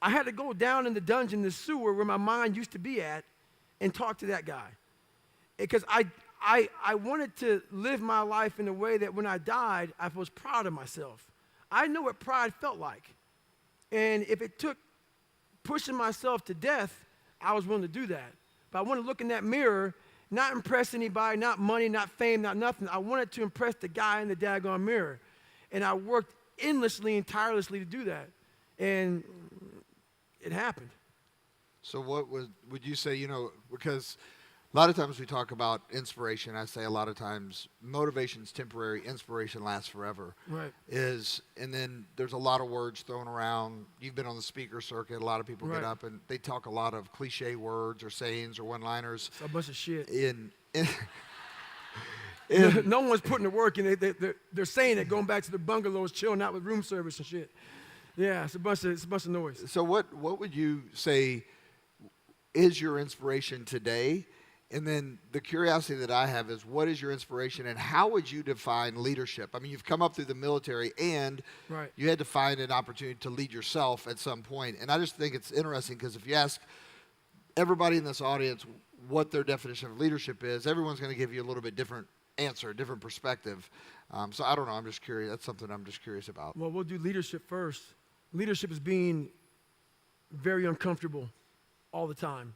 I had to go down in the dungeon, the sewer where my mind used to be at, and talk to that guy. Because I wanted to live my life in a way that when I died, I was proud of myself. I know what pride felt like. And if it took pushing myself to death, I was willing to do that. But I want to look in that mirror, not impress anybody, not money, not fame, not nothing. I wanted to impress the guy in the daggone mirror. And I worked endlessly and tirelessly to do that. And it happened.
So what would you say, because a lot of times we talk about inspiration. I say a lot of times motivation's temporary, inspiration lasts forever.
Right.
And then there's a lot of words thrown around. You've been on the speaker circuit. A lot of people get up and they talk a lot of cliche words or sayings or one-liners.
It's a bunch of shit. No one's putting the work in. They're saying it, going back to the bungalows, chilling out with room service and shit. Yeah, it's a bunch of noise.
So what would you say is your inspiration today? And then the curiosity that I have is, what is your inspiration and how would you define leadership? I mean, you've come up through the military and you had to find an opportunity to lead yourself at some point. And I just think it's interesting because if you ask everybody in this audience what their definition of leadership is, everyone's going to give you a little bit different answer, different perspective. So I don't know. I'm just curious. That's something I'm just curious about.
Well, we'll do leadership first. Leadership is being very uncomfortable all the time.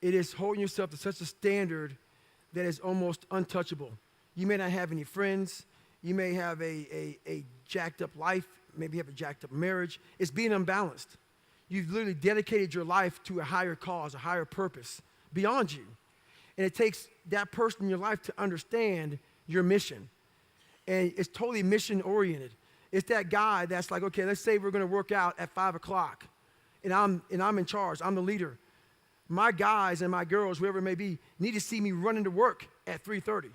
It is holding yourself to such a standard that is almost untouchable. You may not have any friends. You may have a jacked up life. Maybe you have a jacked up marriage. It's being unbalanced. You've literally dedicated your life to a higher cause, a higher purpose beyond you. And it takes that person in your life to understand your mission. And it's totally mission oriented. It's that guy that's like, okay, let's say we're going to work out at 5 o'clock. And I'm in charge. I'm the leader. My guys and my girls, whoever it may be, need to see me running to work at 3:30.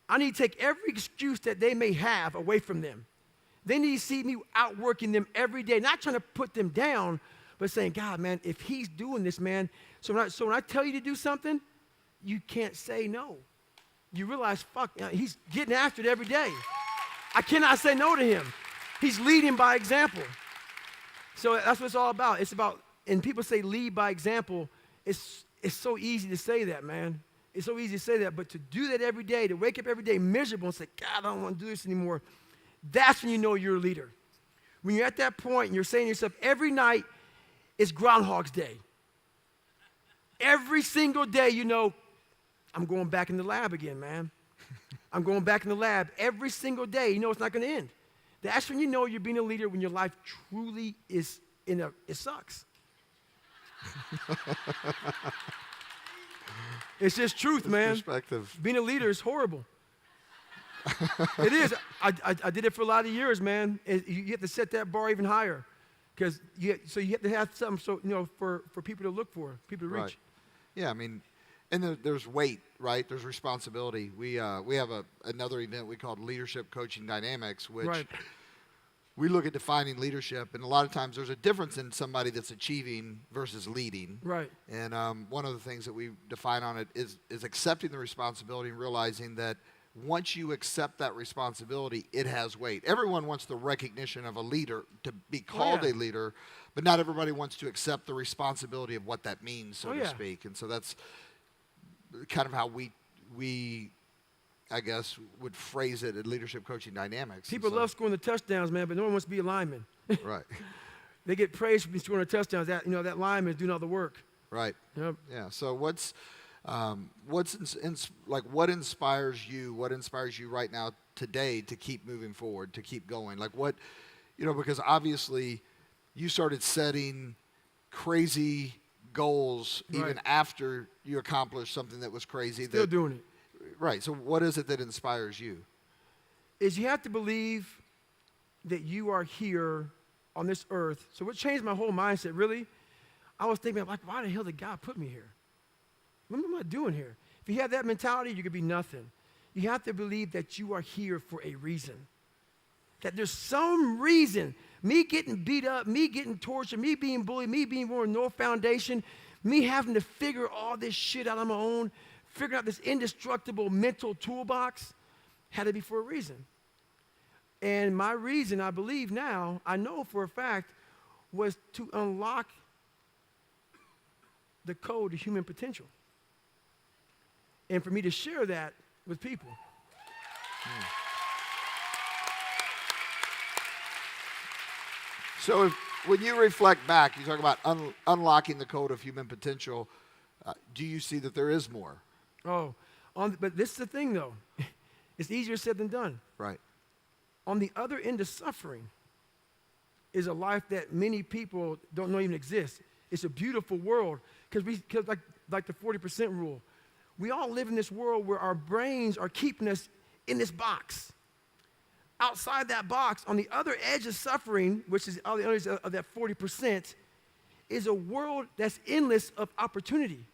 I need to take every excuse that they may have away from them. They need to see me outworking them every day, not trying to put them down, but saying, God, man, if he's doing this, man, so when I tell you to do something, you can't say no. You realize, fuck, he's getting after it every day. I cannot say no to him. He's leading by example. So that's what it's all about. It's about, and people say lead by example. It's so easy to say that, man. It's so easy to say that, but to do that every day, to wake up every day miserable and say, God, I don't want to do this anymore, that's when you know you're a leader. When you're at that point and you're saying to yourself, every night is Groundhog's Day. Every single day, you know, I'm going back in the lab again, man. I'm going back in the lab every single day. You know it's not going to end. That's when you know you're being a leader, when your life truly is it sucks. It's just truth, man.
Perspective.
Being a leader is horrible. It is. I did it for a lot of years, man. You have to set that bar even higher, because you have to have something for people to look for, people to reach.
Right. Yeah, I mean, and there's weight, right? There's responsibility. We have another event we called Leadership Coaching Dynamics, which we look at defining leadership, and a lot of times there's a difference in somebody that's achieving versus leading. Right. And one of the things that we define on it is accepting the responsibility and realizing that once you accept that responsibility, it has weight. Everyone wants the recognition of a leader, to be called a leader, but not everybody wants to accept the responsibility of what that means, so to speak. And so that's kind of how we I guess, would phrase it at Leadership Coaching Dynamics.
People love scoring the touchdowns, man, but no one wants to be a lineman.
Right.
They get praised for scoring the touchdowns. That lineman is doing all the work.
Right.
Yep.
Yeah. So what inspires you? What inspires you right now today to keep moving forward, to keep going? Like what, because obviously you started setting crazy goals even after you accomplished something that was crazy.
Still doing it.
Right. So what is it that inspires you?
Is you have to believe that you are here on this earth. So what changed my whole mindset, really, I was thinking, like, why the hell did God put me here? What am I doing here? If you have that mentality, you could be nothing. You have to believe that you are here for a reason. That there's some reason. Me getting beat up, me getting tortured, me being bullied, me being born with no foundation, me having to figure all this shit out on my own, figuring out this indestructible mental toolbox, had to be for a reason. And my reason, I believe now, I know for a fact, was to unlock the code of human potential. And for me to share that with people.
So when you reflect back, you talk about unlocking the code of human potential. Do you see that there is more?
But this is the thing, though. It's easier said than done.
Right.
On the other end of suffering is a life that many people don't know even exists. It's a beautiful world because like the 40% rule, we all live in this world where our brains are keeping us in this box. Outside that box, on the other edge of suffering, which is on the other edge of that 40%, is a world that's endless of opportunity.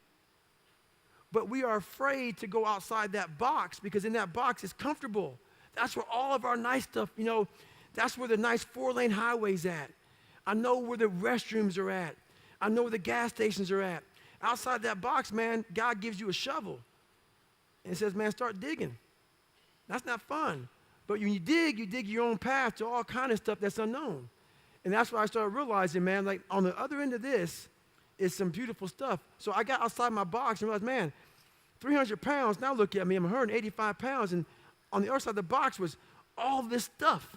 But we are afraid to go outside that box because in that box it's comfortable. That's where all of our nice stuff, that's where the nice 4-lane highway's at. I know where the restrooms are at. I know where the gas stations are at. Outside that box, man, God gives you a shovel and says, man, start digging. That's not fun. But when you dig your own path to all kind of stuff that's unknown. And that's why I started realizing, man, like on the other end of this is some beautiful stuff. So I got outside my box and realized, man, 300 pounds, now look at me, I'm 185 pounds, and on the other side of the box was all this stuff.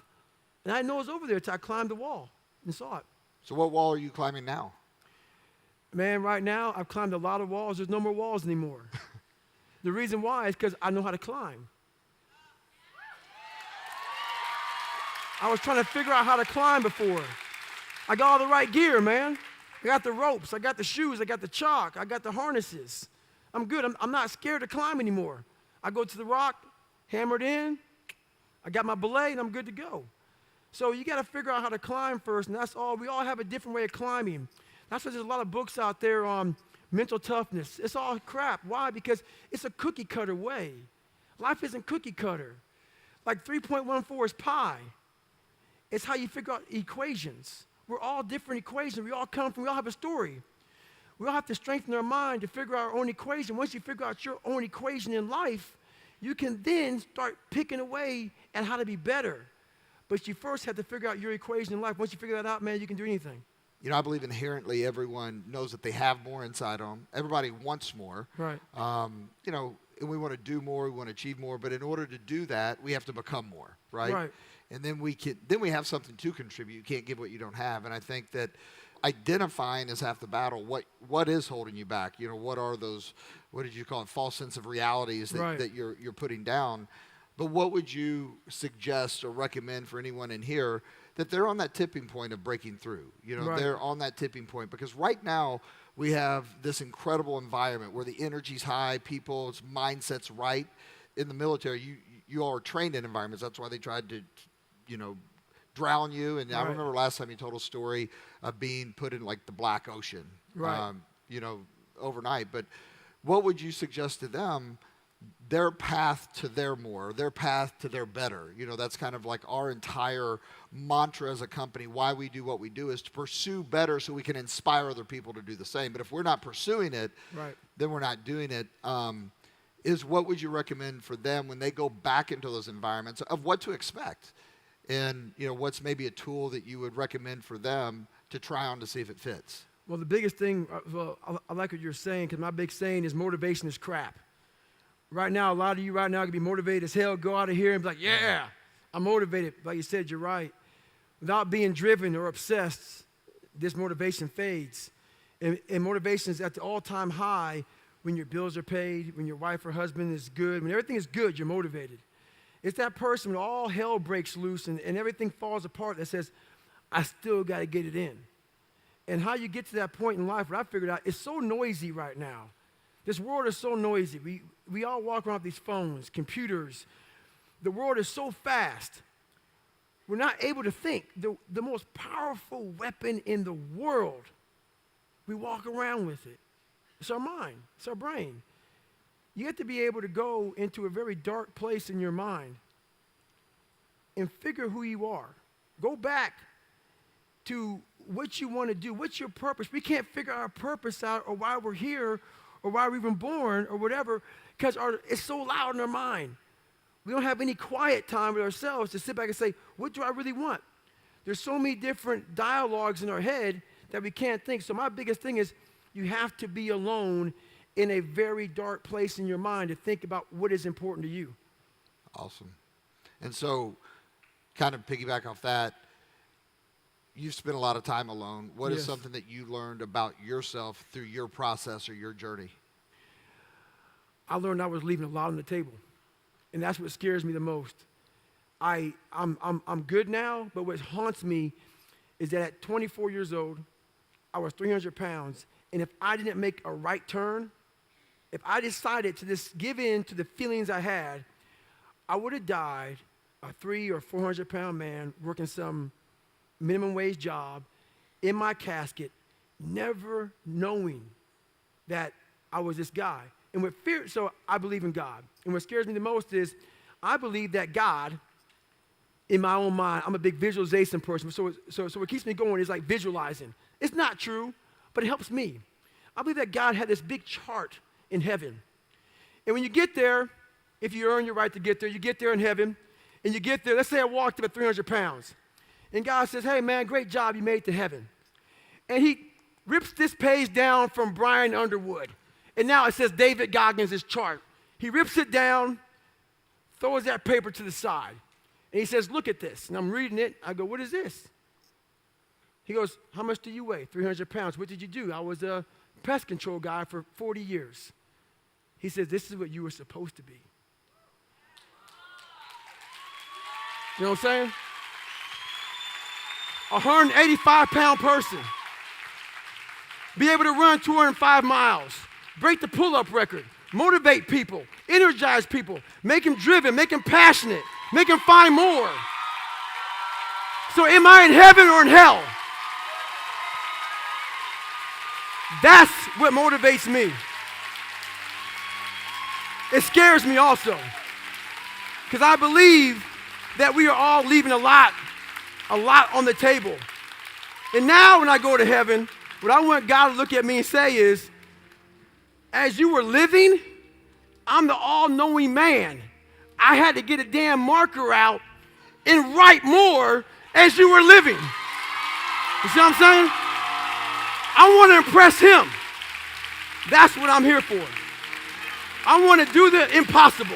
And I didn't know it was over there until I climbed the wall and saw it.
So what wall are you climbing now?
Man, right now, I've climbed a lot of walls. There's no more walls anymore. The reason why is because I know how to climb. I was trying to figure out how to climb before. I got all the right gear, man. I got the ropes, I got the shoes, I got the chalk, I got the harnesses. I'm good. I'm not scared to climb anymore. I go to the rock, hammered in, I got my belay, and I'm good to go. So you got to figure out how to climb first, and that's all. We all have a different way of climbing. That's why there's a lot of books out there on mental toughness. It's all crap. Why? Because it's a cookie cutter way. Life isn't cookie cutter. Like 3.14 is pi. It's how you figure out equations. We're all different equations. We all have a story. We all have to strengthen our mind to figure out our own equation. Once you figure out your own equation in life, you can then start picking away at how to be better. But you first have to figure out your equation in life. Once you figure that out, man, you can do anything.
I believe inherently everyone knows that they have more inside them. Everybody wants more.
Right.
And we want to do more, we want to achieve more, but in order to do that, we have to become more, right?
Right.
And then we have something to contribute. You can't give what you don't have. And I think that identifying is half the battle. What is holding you back? What are those, what did you call it, false sense of realities that you're putting down? But what would you suggest or recommend for anyone in here that they're on that tipping point of breaking through? They're on that tipping point because right now we have this incredible environment where the energy's high, people's mindset's right. In the military, you all are trained in environments. That's why they tried to, drown you. And I remember last time you told a story of being put in like the Black Ocean, overnight. But what would you suggest to them? Their path to their more, their path to their better. That's kind of like our entire mantra as a company. Why we do what we do is to pursue better so we can inspire other people to do the same. But if we're not pursuing it, then we're not doing it. What would you recommend for them when they go back into those environments of what to expect? And, what's maybe a tool that you would recommend for them to try on to see if it fits?
Well, the biggest thing, I like what you're saying because my big saying is motivation is crap. Right now, a lot of you right now can be motivated as hell, go out of here and be like, yeah, I'm motivated. Like you said, you're right. Without being driven or obsessed, this motivation fades. And motivation is at the all-time high when your bills are paid, when your wife or husband is good, when everything is good, you're motivated. It's that person when all hell breaks loose and everything falls apart that says, I still got to get it in. And how you get to that point in life, what I figured out, it's so noisy right now. This world is so noisy. We all walk around with these phones, computers. The world is so fast. We're not able to think. The most powerful weapon in the world, we walk around with it. It's our mind. It's our brain. You have to be able to go into a very dark place in your mind and figure who you are. Go back to what you want to do. What's your purpose? We can't figure our purpose out or why we're here or why we're even born or whatever because it's so loud in our mind. We don't have any quiet time with ourselves to sit back and say, what do I really want? There's so many different dialogues in our head that we can't think. So my biggest thing is you have to be alone in a very dark place in your mind to think about what is important to you.
Awesome. And so, kind of piggyback off that, you've spent a lot of time alone. What is something that you learned about yourself through your process or your journey?
I learned I was leaving a lot on the table. And that's what scares me the most. I'm good now, but what haunts me is that at 24 years old, I was 300 pounds. And if I didn't make a right turn, if I decided to just give in to the feelings I had, I would have died a 300 or 400 pound man working some minimum wage job in my casket, never knowing that I was this guy. And what fear, so I believe in God. And what scares me the most is I believe that God, in my own mind, I'm a big visualization person. So what keeps me going is like visualizing. It's not true, but it helps me. I believe that God had this big chart in heaven. And when you get there, if you earn your right to get there, you get there in heaven, and you get there, let's say I walked up at 300 pounds. And God says, hey man, great job, you made it to heaven. And he rips this page down from Brian Underwood. And now it says David Goggins' chart. He rips it down, throws that paper to the side. And he says, look at this. And I'm reading it. I go, what is this? He goes, how much do you weigh? 300 pounds. What did you do? I was a pest control guy for 40 years. He says, this is what you were supposed to be. You know what I'm saying? A 185-pound person. Be able to run 205 miles. Break the pull-up record. Motivate people. Energize people. Make them driven. Make them passionate. Make them find more. So am I in heaven or in hell? That's what motivates me. It scares me also. Because I believe that we are all leaving a lot on the table. And now when I go to heaven, what I want God to look at me and say is, as you were living, I'm the all-knowing man. I had to get a damn marker out and write more as you were living. You see what I'm saying? I want to impress him. That's what I'm here for. I want to do the impossible.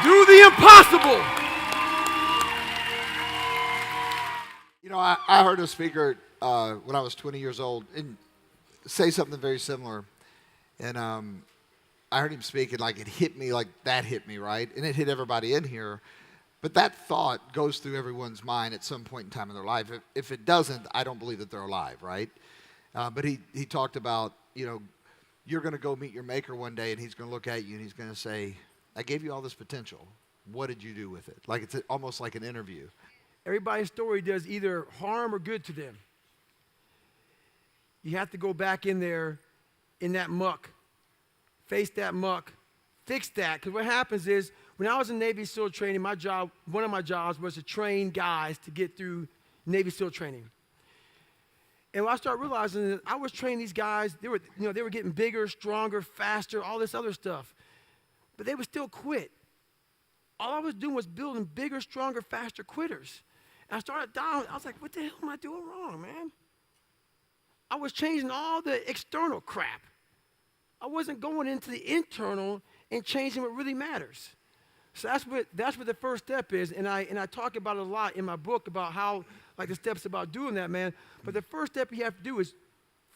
Do the impossible.
You know, I heard a speaker when I was 20 years old and say something very similar. And I heard him speak and like it hit me like that hit me, right? And it hit everybody in here. But that thought goes through everyone's mind at some point in time in their life. If it doesn't, I don't believe that they're alive, right? But he talked about, you know, you're going to go meet your maker one day and he's going to look at you and he's going to say, I gave you all this potential. What did you do with it? Like it's almost like an interview.
Everybody's story does either harm or good to them. You have to go back in there in that muck, face that muck, fix that. Because what happens is when I was in Navy SEAL training, one of my jobs was to train guys to get through Navy SEAL training. And when I started realizing that I was training these guys, they were getting bigger, stronger, faster, all this other stuff. But they would still quit. All I was doing was building bigger, stronger, faster quitters. And I started down. I was like, what the hell am I doing wrong, man? I was changing all the external crap. I wasn't going into the internal and changing what really matters. So that's what the first step is. And I talk about it a lot in my book about how, like the steps about doing that, man. But the first step you have to do is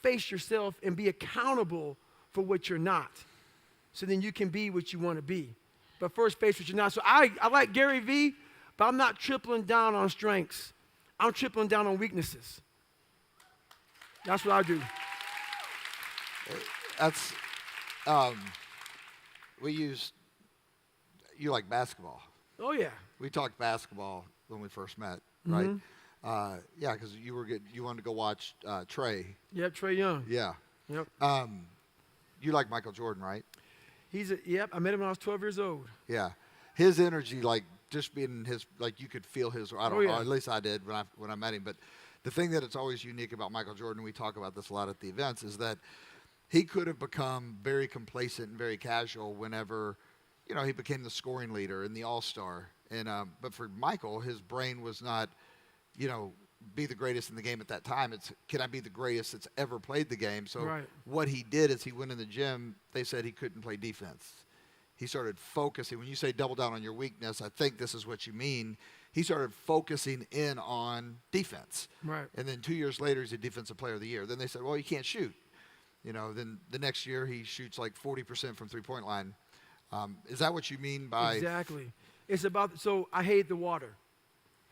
face yourself and be accountable for what you're not. So then you can be what you want to be. but first face what you're not. So I like Gary Vee, but I'm not tripling down on strengths. I'm tripling down on weaknesses. That's what I do.
That's, you like basketball.
Oh, yeah.
We talked basketball when we first met, right? Yeah, because you wanted to go watch Trey.
Yep, Trae Young.
Yeah.
Yep.
You like Michael Jordan, right?
Yep, I met him when I was 12 years old.
Yeah. His energy, like just being his, like you could feel his, I don't know, at least I did when I met him. But the thing that it's always unique about Michael Jordan, we talk about this a lot at the events, is that he could have become very complacent and very casual whenever, he became the scoring leader and the all-star. And but for Michael, his brain was not, be the greatest in the game at that time. It's, can I be the greatest that's ever played the game? So what he did is he went in the gym. They said he couldn't play defense. He started focusing. When you say double down on your weakness, I think this is what you mean. He started focusing in on defense.
Right.
And then 2 years later, he's a defensive player of the year. Then they said, well, you can't shoot. Then the next year he shoots like 40% from three-point line. Is that what you mean by?
Exactly. It's about, so I hated the water.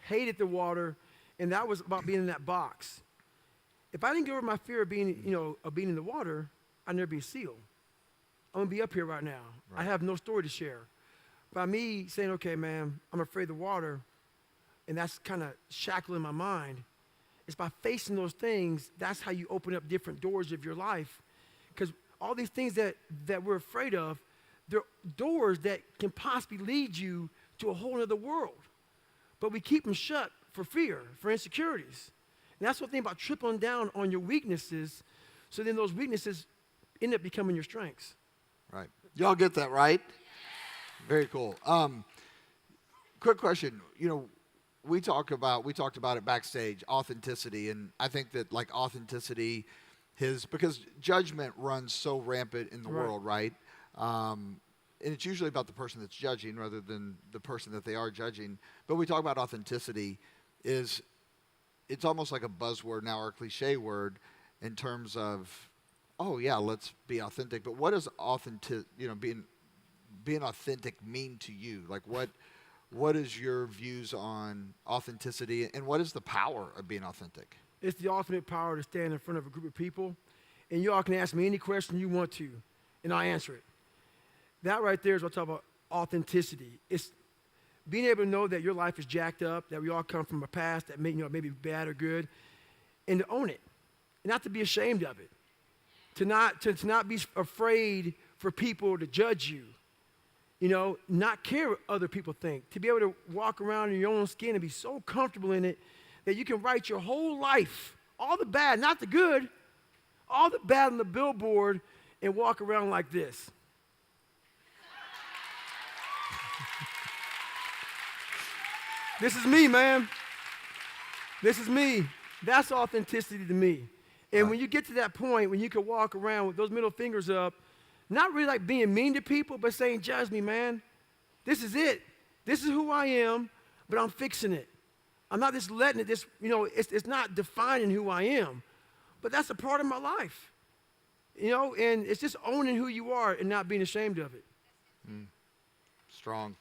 Hated the water, and that was about being in that box. If I didn't get over my fear of being, of being in the water, I'd never be a SEAL. I'm gonna be up here right now. Right. I have no story to share. By me saying, okay, man, I'm afraid of the water, and that's kind of shackling my mind, it's by facing those things, that's how you open up different doors of your life. Because all these things that we're afraid of, they're doors that can possibly lead you to a whole other world. But we keep them shut for fear, for insecurities. And that's what thing about tripling down on your weaknesses, so then those weaknesses end up becoming your strengths.
Right. Y'all get that, right? Very cool. Quick question. We talked about it backstage, authenticity, and I think that like authenticity, because judgment runs so rampant in the world, right? And it's usually about the person that's judging rather than the person that they are judging. But we talk about authenticity it's almost like a buzzword now or a cliche word in terms of, oh yeah, let's be authentic. But what does being authentic mean to you? Like what is your views on authenticity, and what is the power of being authentic?
It's the ultimate power to stand in front of a group of people, and you all can ask me any question you want to, and I'll answer it. That right there is what I talk about authenticity. It's being able to know that your life is jacked up, that we all come from a past that may, maybe bad or good, and to own it, and not to be ashamed of it, to not be afraid for people to judge you, not care what other people think, to be able to walk around in your own skin and be so comfortable in it that you can write your whole life, all the bad, not the good, all the bad on the billboard, and walk around like this. This is me, man. This is me. That's authenticity to me. And when you get to that point, when you can walk around with those middle fingers up, not really like being mean to people, but saying, judge me, man. This is it. This is who I am, but I'm fixing it. I'm not just letting it, it's not defining who I am, but that's a part of my life. And it's just owning who you are and not being ashamed of it.
Strong.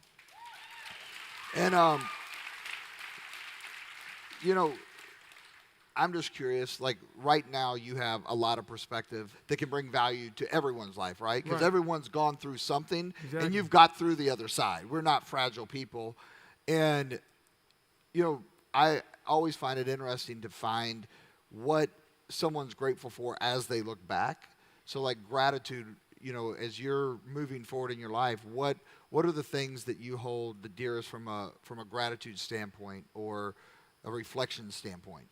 And, I'm just curious, like right now you have a lot of perspective that can bring value to everyone's life, right? Because everyone's gone through something, and you've got through the other side. We're not fragile people. And, I always find it interesting to find what someone's grateful for as they look back. So like gratitude, as you're moving forward in your life, what are the things that you hold the dearest from a gratitude standpoint or a reflection standpoint?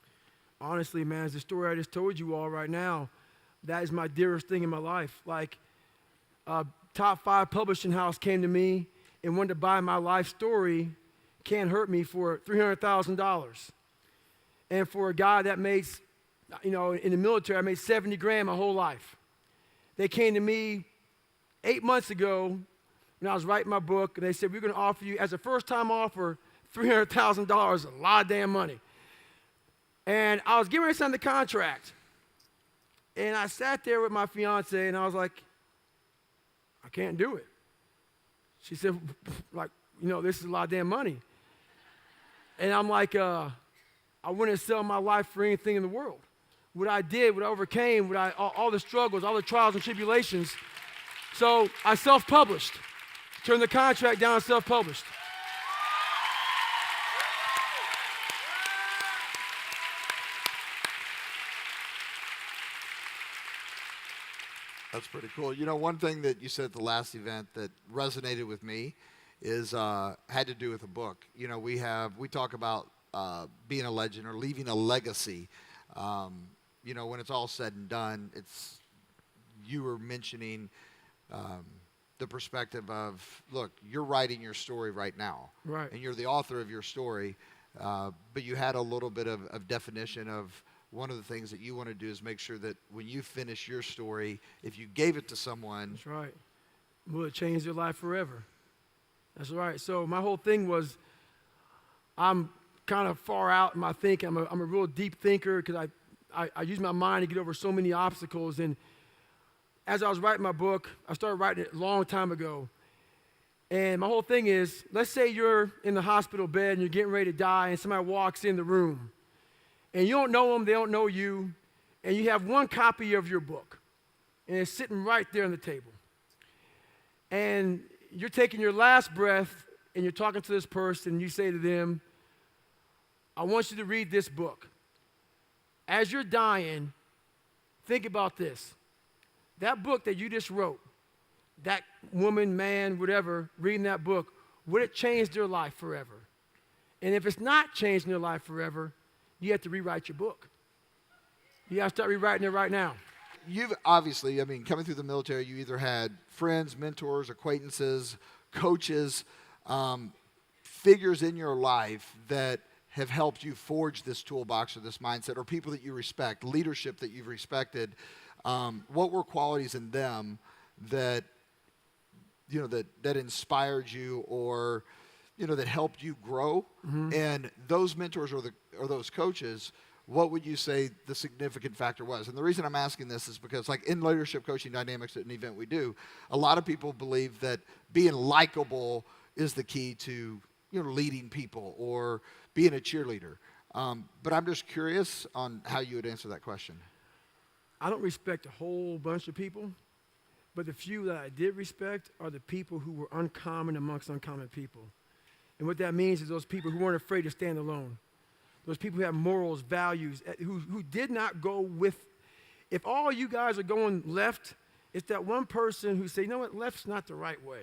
Honestly, man, it's the story I just told you all right now. That is my dearest thing in my life. Like, top 5 publishing house came to me and wanted to buy my life story, Can't Hurt Me, for $300,000. And for a guy that made, in the military, I made $70,000 my whole life. They came to me 8 months ago when I was writing my book, and they said, we're going to offer you, as a first-time offer, $300,000, a lot of damn money. And I was getting ready to sign the contract. And I sat there with my fiance, and I was like, I can't do it. She said, like, this is a lot of damn money. And I'm like, I wouldn't sell my life for anything in the world. What I did, what I overcame, all the struggles, all the trials and tribulations. So I self-published. Turned the contract down and self-published.
That's pretty cool. One thing that you said at the last event that resonated with me is had to do with a book. We talk about being a legend or leaving a legacy. When it's all said and done, you were mentioning the perspective of, look, you're writing your story right now.
Right.
And you're the author of your story, but you had a little bit of definition of one of the things that you want to do is make sure that when you finish your story, if you gave it to someone.
That's right. Will it change their life forever? That's right. So my whole thing was I'm kind of far out in my thinking. I'm a real deep thinker because I use my mind to get over so many obstacles. And as I was writing my book, I started writing it a long time ago. And my whole thing is, let's say you're in the hospital bed and you're getting ready to die and somebody walks in the room. And you don't know them, they don't know you, and you have one copy of your book. And it's sitting right there on the table. And you're taking your last breath and you're talking to this person and you say to them, I want you to read this book. As you're dying, think about this. That book that you just wrote, that woman, man, whatever, reading that book, would it change their life forever? And if it's not changing their life forever, you have to rewrite your book. You have to start rewriting it right now.
You've obviously, coming through the military, you either had friends, mentors, acquaintances, coaches, figures in your life that have helped you forge this toolbox or this mindset, or people that you respect, leadership that you've respected. What were qualities in them that inspired you, or that helped you grow? Mm-hmm. And those mentors or those coaches, what would you say the significant factor was? And the reason I'm asking this is because, like in leadership coaching dynamics at an event we do, a lot of people believe that being likable is the key to leading people or being a cheerleader. But I'm just curious on how you would answer that question.
I don't respect a whole bunch of people, but the few that I did respect are the people who were uncommon amongst uncommon people. And what that means is those people who weren't afraid to stand alone. Those people who have morals, values, who did not go with. If all you guys are going left, it's that one person who say, you know what, left's not the right way.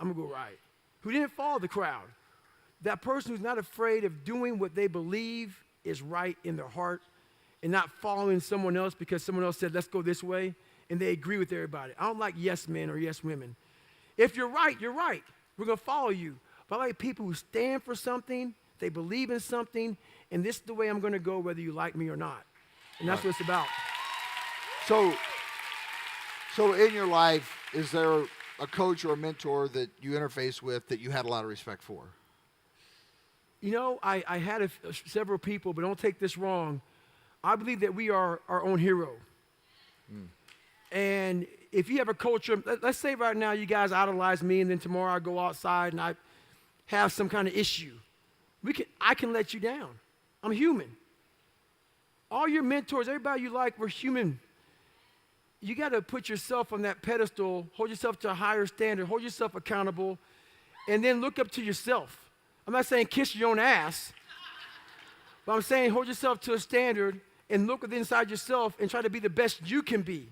I'm going to go right. Who didn't follow the crowd. That person who's not afraid of doing what they believe is right in their heart and not following someone else because someone else said, let's go this way, and they agree with everybody. I don't like yes men or yes women. If you're right, you're right. We're going to follow you. But I like people who stand for something, they believe in something, and this is the way I'm going to go whether you like me or not. And that's what it's about.
So in your life, is there a coach or a mentor that you interface with that you had a lot of respect for?
I had several people, but don't take this wrong. I believe that we are our own hero. Mm. And if you have a culture, let's say right now you guys idolize me, and then tomorrow I go outside and I have some kind of issue. I can let you down. I'm human. All your mentors, everybody you like, we're human. You got to put yourself on that pedestal, hold yourself to a higher standard, hold yourself accountable, and then look up to yourself. I'm not saying kiss your own ass, but I'm saying hold yourself to a standard and look within inside yourself and try to be the best you can be.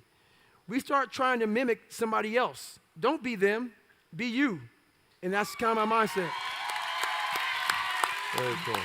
We start trying to mimic somebody else. Don't be them, be you. And that's kind of my mindset.
Very cool.